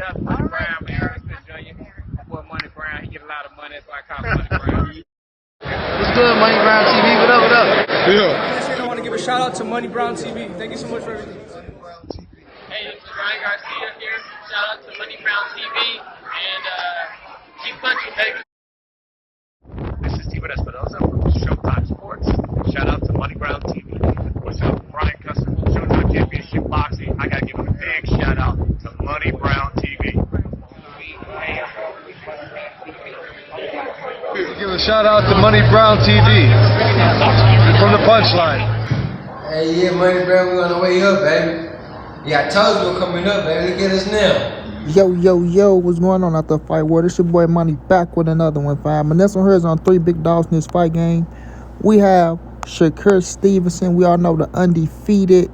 Shout out to Money Brown, man. Respect Junior. Boy, Money Brown, he get a lot of money. That's why I call him Money Brown. What's good, Money Brown TV? What up, what up? Yeah. I want to give a shout out to Money Brown TV. Thank you so much for everything. Hey, this is Ryan Garcia here. Shout out to Money Brown TV and keep punching, baby. This is Steven Espinosa from Showtime Sports. Shout out to Money Brown TV. What's up, Brian Custer from Showtime Championship Boxing. I gotta give a big shout out to Money Brown TV. Give a shout out to Money Brown TV from the punchline. Hey, yeah, Money Brown, we on the way up, baby. Yeah, I told you we're coming up, baby. Look at us now. Yo, what's going on out the fight world? It's your boy Money back with another one, fam. And this one here is on 3 big dogs in this fight game. We have Shakur Stevenson. We all know the undefeated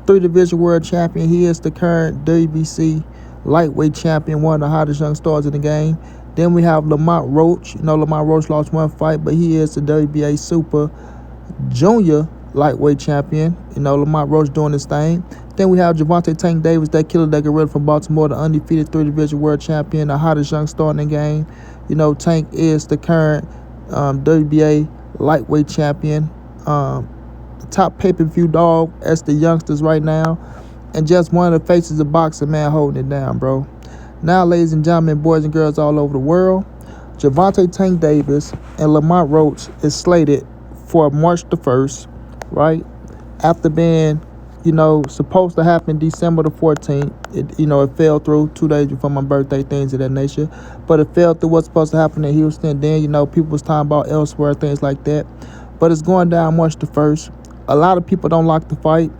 3-division world champion. He is the current WBC lightweight champion, one of the hottest young stars in the game. Then we have Lamont Roach. You know, Lamont Roach lost one fight, but he is the WBA Super Junior lightweight champion. You know, Lamont Roach doing his thing. Then we have Gervonta Tank Davis, that killer that gorilla from Baltimore, the undefeated 3-division world champion, the hottest young star in the game. You know, Tank is the current WBA lightweight champion. Top pay-per-view dog as the youngsters right now. And just one of the faces of boxing, man, holding it down, bro. Now, ladies and gentlemen, boys and girls all over the world, Gervonta Tank Davis and Lamont Roach is slated for March the 1st, right? After being, you know, supposed to happen December the 14th. It fell through 2 days before my birthday, things of that nature. But it fell through what's supposed to happen in Houston. Then, people was talking about elsewhere, things like that. But it's going down March the 1st. A lot of people don't like the fight.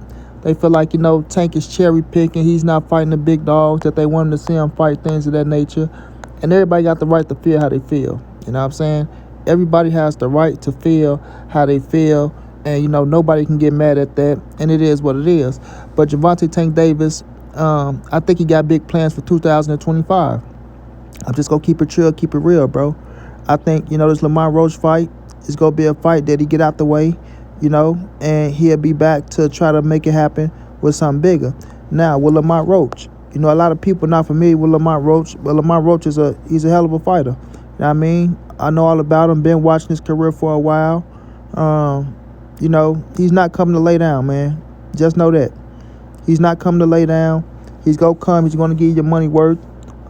They feel like, Tank is cherry picking. He's not fighting the big dogs that they wanted to see him fight, things of that nature. And everybody got the right to feel how they feel. You know what I'm saying? Everybody has the right to feel how they feel. And, nobody can get mad at that. And it is what it is. But Gervonta Tank Davis, I think he got big plans for 2025. I'm just going to keep it chill, keep it real, bro. I think, this Lamont Roach fight is going to be a fight that he get out the way. And he'll be back to try to make it happen with something bigger. Now, with Lamont Roach, a lot of people not familiar with Lamont Roach, but Lamont Roach he's a hell of a fighter. You know what I mean? I know all about him, been watching his career for a while. He's not coming to lay down, man. Just know that. He's not coming to lay down. He's going to come. He's going to give you your money worth.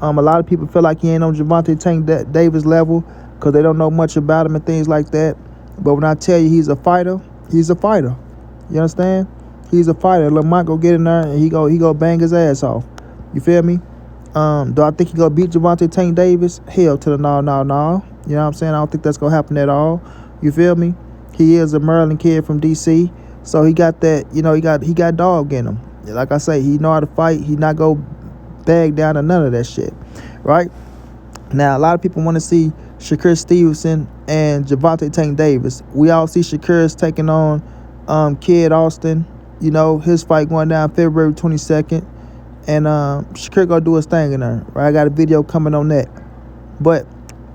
A lot of people feel like he ain't on Gervonta Tank Davis level because they don't know much about him and things like that. But when I tell you he's a fighter, he's a fighter. You understand? He's a fighter. Lamont go get in there and he go bang his ass off. You feel me? Do I think he gonna beat Gervonta Tank Davis? Hell to the no. You know what I'm saying? I don't think that's gonna happen at all. You feel me? He is a Maryland kid from DC, so he got that. He got dog in him. Like I say, he know how to fight. He not go bag down to none of that shit, right? Now a lot of people want to see Shakur Stevenson and Gervonta Tank Davis. We all see Shakur's taking on Kid Austin. His fight going down February 22nd. And Shakur gonna do his thing in there. Right? I got a video coming on that. But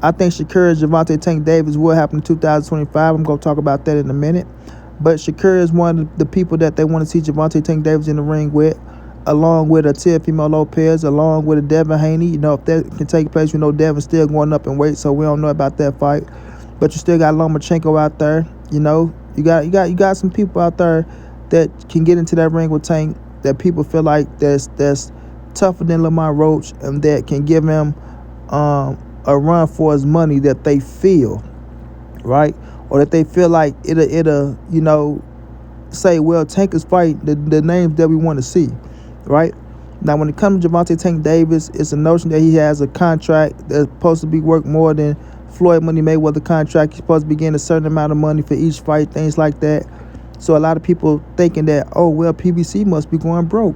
I think Shakur and Gervonta Tank Davis will happen in 2025. I'm gonna talk about that in a minute. But Shakur is one of the people that they want to see Gervonta Tank Davis in the ring with, along with a Teofimo Lopez, along with a Devin Haney. If that can take place, Devin's still going up in weight, so we don't know about that fight. But you still got Lomachenko out there. You got some people out there that can get into that ring with Tank that people feel like that's tougher than Lamont Roach and that can give him a run for his money that they feel, right? Or that they feel like it'll say, well, Tank is fighting the names that we want to see. Right? Now, when it comes to Gervonta Tank Davis, it's a notion that he has a contract that's supposed to be worth more than Floyd Money Mayweather contract. He's supposed to be getting a certain amount of money for each fight, things like that. So a lot of people thinking that, oh, well, PBC must be going broke.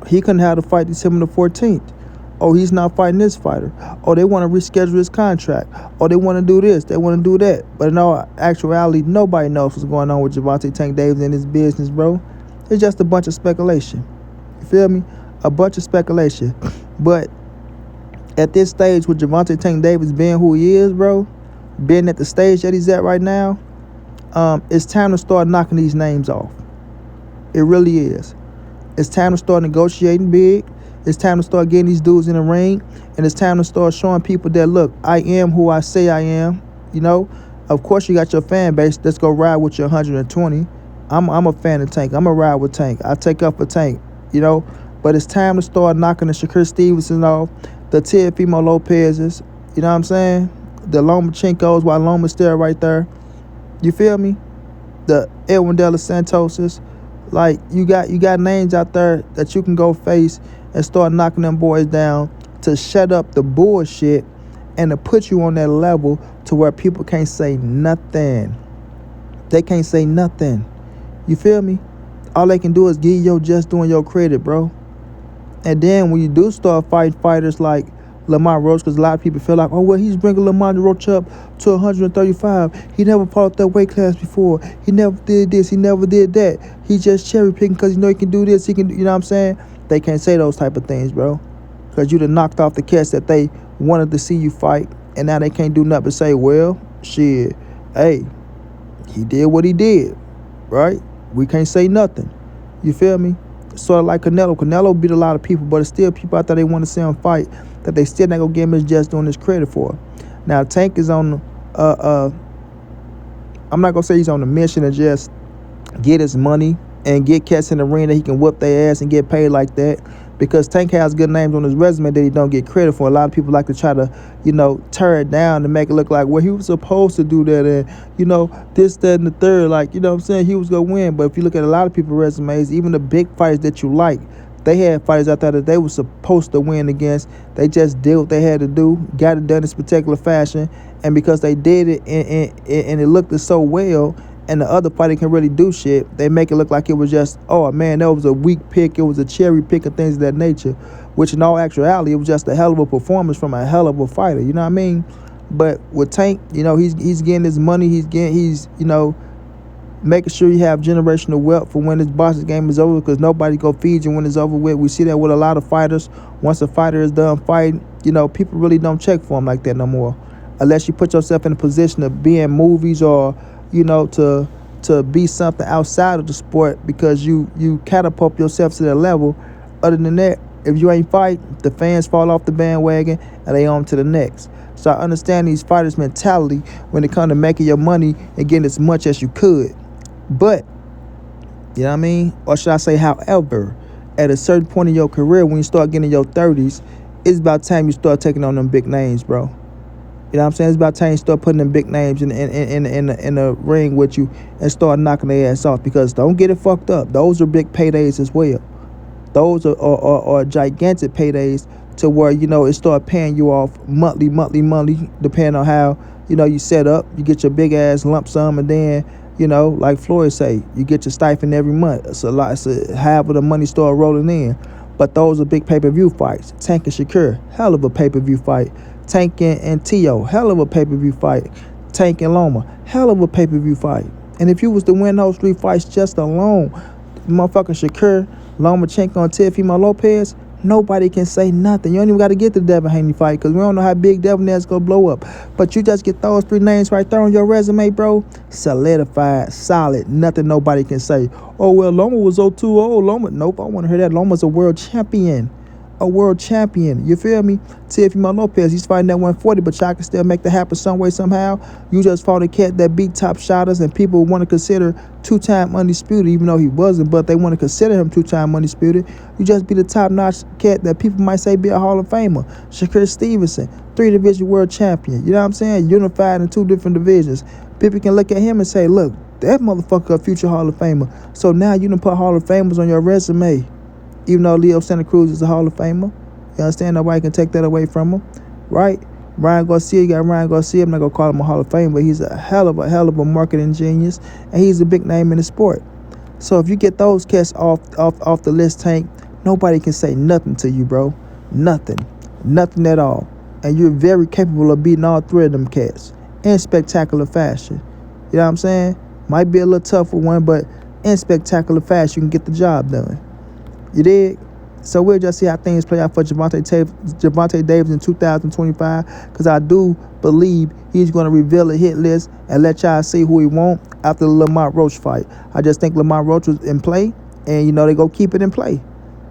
He couldn't have the fight December the 14th. Oh, he's not fighting this fighter. Oh, they want to reschedule his contract. Oh, they want to do this. They want to do that. But in all actuality, nobody knows what's going on with Gervonta Tank Davis and his business, bro. It's just a bunch of speculation. You feel me? A bunch of speculation. But at this stage with Gervonta Tank Davis being who he is, bro, being at the stage that he's at right now, it's time to start knocking these names off. It really is. It's time to start negotiating big. It's time to start getting these dudes in the ring, and it's time to start showing people that, look, I am who I say I am. You know, of course you got your fan base. Let's go ride with your 120. I'm a fan of Tank. I'm a ride with Tank. I take up for Tank. You know, but it's time to start knocking the Shakur Stevenson off, the Teofimo Lopez's. You know what I'm saying? The Lomachenkos, while Loma's still right there. You feel me? The Edwin De Los Santoses. Like, you got names out there that you can go face and start knocking them boys down to shut up the bullshit and to put you on that level to where people can't say nothing. They can't say nothing. You feel me? All they can do is give you just doing your credit, bro. And then when you do start fighting fighters like Lamont Roach, because a lot of people feel like, oh, well, he's bringing Lamont Roach up to 135. He never fought that weight class before. He never did this. He never did that. He just cherry picking because he can do this. He can, you know what I'm saying? They can't say those type of things, bro. Because you done knocked off the cats that they wanted to see you fight. And now they can't do nothing but say, well, shit, hey, he did what he did, right? We can't say nothing. You feel me? Sort of like Canelo. Canelo beat a lot of people, but it's still people out there they want to see him fight that they still not gonna give him his just doing his credit for. Now Tank is on I'm not gonna say he's on the mission to just get his money and get cats in the ring that he can whoop their ass and get paid like that, because Tank has good names on his resume that he don't get credit for. A lot of people like to try to, tear it down and make it look like, well, he was supposed to do that, and, this, that, and the third. Like, you know what I'm saying? He was going to win. But if you look at a lot of people's resumes, even the big fighters that you like, they had fighters out there that they were supposed to win against. They just did what they had to do, got it done in this particular fashion. And because they did it and it looked so well, and the other fighter can really do shit, they make it look like it was just, oh man, that was a weak pick, it was a cherry pick and things of that nature, which in all actuality, it was just a hell of a performance from a hell of a fighter, you know what I mean? But with Tank, he's getting his money, he's making sure you have generational wealth for when this boxing game is over, because nobody go feed you when it's over with. We see that with a lot of fighters. Once a fighter is done fighting, people really don't check for him like that no more, unless you put yourself in a position of being movies or to be something outside of the sport, because you catapult yourself to that level. Other than that, if you ain't fight, the fans fall off the bandwagon and they on to the next. So I understand these fighters' mentality when it comes to making your money and getting as much as you could. But, you know what I mean? Or should I say, however, at a certain point in your career, when you start getting in your 30s, it's about time you start taking on them big names, bro. You know what I'm saying? It's about time you start putting them big names in the ring with you and start knocking their ass off, because don't get it fucked up. Those are big paydays as well. Those are gigantic paydays to where, it start paying you off monthly, depending on how, you set up. You get your big ass lump sum, and then, like Floyd say, you get your stipend every month. It's half of the money start rolling in. But those are big pay-per-view fights. Tank and Shakur, hell of a pay-per-view fight. Tank and Tio, hell of a pay-per-view fight. Tank and Loma, hell of a pay-per-view fight. And if you was to win those 3 fights just alone, motherfucking Shakur, Lomachenko, and Teofimo Lopez, nobody can say nothing. You don't even got to get the Devin Haney fight, because we don't know how big Devin is going to blow up. But you just get those 3 names right there on your resume, bro, solidified, solid, nothing nobody can say. Oh, well, Loma was 0-2. Oh, Loma. Nope, I want to hear that. Loma's a world champion. A world champion. You feel me? Teofimo Lopez, he's fighting at 140, but y'all can still make that happen some way, somehow. You just fought a cat that beat top shotters, and people want to consider 2-time undisputed, even though he wasn't, but they want to consider him 2-time undisputed. You just be the top-notch cat that people might say be a Hall of Famer. Shakur Stevenson, 3-division world champion. You know what I'm saying? Unified in 2 different divisions. People can look at him and say, look, that motherfucker a future Hall of Famer. So now you done put Hall of Famers on your resume. Even though Leo Santa Cruz is a Hall of Famer. You understand? Nobody can take that away from him. Right? Ryan Garcia, you got Ryan Garcia. I'm not going to call him a Hall of Fame, but he's a hell of a marketing genius. And he's a big name in the sport. So if you get those cats off the list, Tank, nobody can say nothing to you, bro. Nothing. Nothing at all. And you're very capable of beating all 3 of them cats in spectacular fashion. You know what I'm saying? Might be a little tougher one, but in spectacular fashion, you can get the job done. You dig? So we'll just see how things play out for Gervonta Davis in 2025, because I do believe he's going to reveal a hit list and let y'all see who he want after the Lamont Roach fight. I just think Lamont Roach was in play, and, they go keep it in play.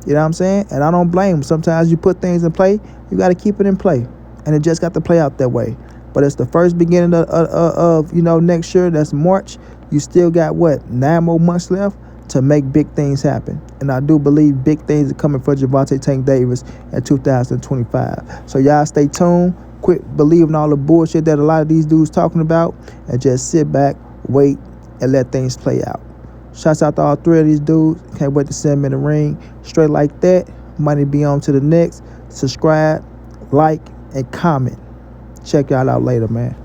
You know what I'm saying? And I don't blame him. Sometimes you put things in play, you got to keep it in play. And it just got to play out that way. But it's the first beginning of next year. That's March. You still got, 9 more months left to make big things happen. And I do believe big things are coming for Gervonta Tank Davis in 2025. So y'all stay tuned. Quit believing all the bullshit that a lot of these dudes talking about, and just sit back, wait, and let things play out. Shouts out to all 3 of these dudes. Can't wait to see them in the ring. Straight like that. Money be on to the next. Subscribe, like, and comment. Check y'all out later, man.